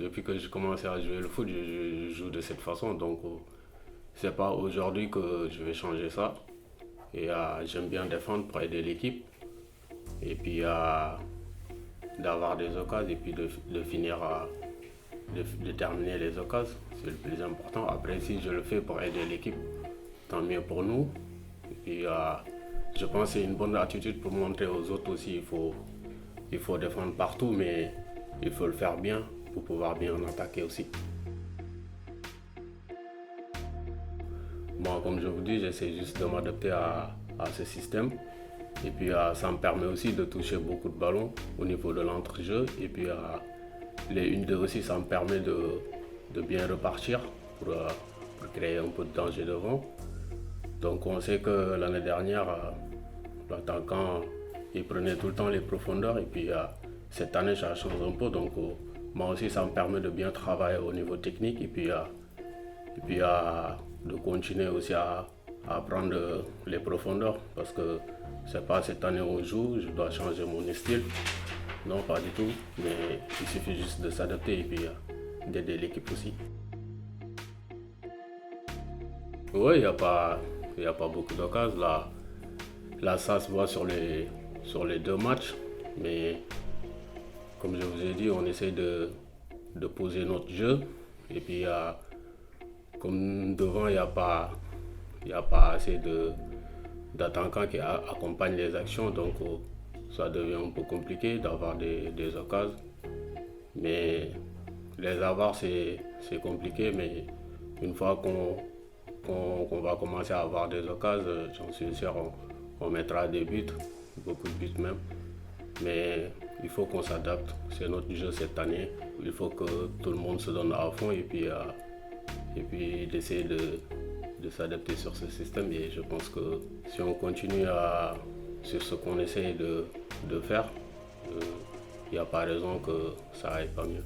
depuis que j'ai commencé à jouer le foot, je joue de cette façon. Donc, c'est pas aujourd'hui que je vais changer ça. Et j'aime bien défendre pour aider l'équipe. Et puis, d'avoir des occasions et puis de finir, de terminer les occasions. C'est le plus important. Après, si je le fais pour aider l'équipe, tant mieux pour nous. Et puis, je pense que c'est une bonne attitude pour montrer aux autres aussi. Il faut défendre partout, mais il faut le faire bien pour pouvoir bien attaquer aussi. Moi, comme je vous dis, j'essaie juste de m'adapter à ce système. Et puis, ça me permet aussi de toucher beaucoup de ballons au niveau de l'entrejeu. Et puis, les 1-2 aussi, ça me permet de bien repartir pour créer un peu de danger devant. Donc, on sait que l'année dernière, l'attaquant, il prenait tout le temps les profondeurs. Et puis, cette année, ça change un peu. Donc, moi aussi, ça me permet de bien travailler au niveau technique. Et puis de continuer aussi à prendre les profondeurs. Parce que c'est pas cette année où on joue, je dois changer mon style. Non, pas du tout. Mais il suffit juste de s'adapter et puis d'aider l'équipe aussi. Oui, il y a pas beaucoup d'occasions. Là, ça se voit sur les 2 matchs. Mais comme je vous ai dit, on essaie de poser notre jeu. Et puis, comme devant, il y a pas assez d'attaquants qui accompagnent les actions. Donc, ça devient un peu compliqué d'avoir des occasions. Mais les avoir, c'est compliqué. Mais une fois qu'on va commencer à avoir des occasions, j'en suis sûr, on mettra des buts, beaucoup de buts même. Mais il faut qu'on s'adapte. C'est notre jeu cette année. Il faut que tout le monde se donne à fond et puis d'essayer de s'adapter sur ce système. Et je pense que si on continue sur ce qu'on essaie de faire, il n'y a pas raison que ça aille pas mieux.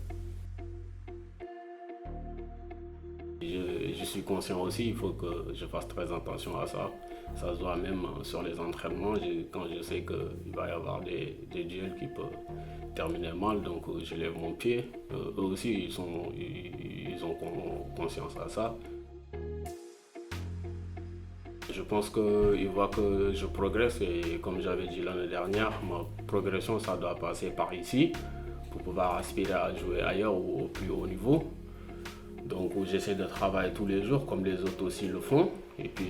Je suis conscient aussi, il faut que je fasse très attention à ça. Ça se voit même sur les entraînements, quand je sais qu'il va y avoir des duels qui peuvent terminer mal, donc je lève mon pied. Eux aussi, ils ont conscience à ça. Je pense qu'ils voient que je progresse et comme j'avais dit l'année dernière, ma progression, ça doit passer par ici pour pouvoir aspirer à jouer ailleurs ou au plus haut niveau. Donc j'essaie de travailler tous les jours comme les autres aussi le font. Et puis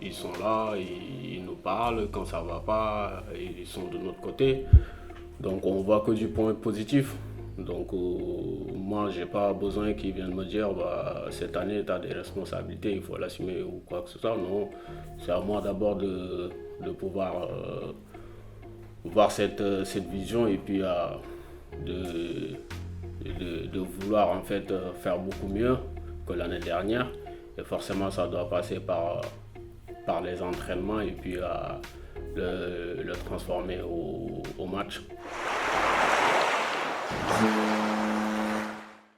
ils sont là, ils nous parlent quand ça va pas, ils sont de notre côté. Donc on voit que du point positif. Donc moi j'ai pas besoin qu'ils viennent me dire cette année tu as des responsabilités, il faut l'assumer ou quoi que ce soit. Non, c'est à moi d'abord de pouvoir voir cette vision et puis de vouloir en fait faire beaucoup mieux que l'année dernière. Et forcément ça doit passer par les entraînements et puis le transformer au match.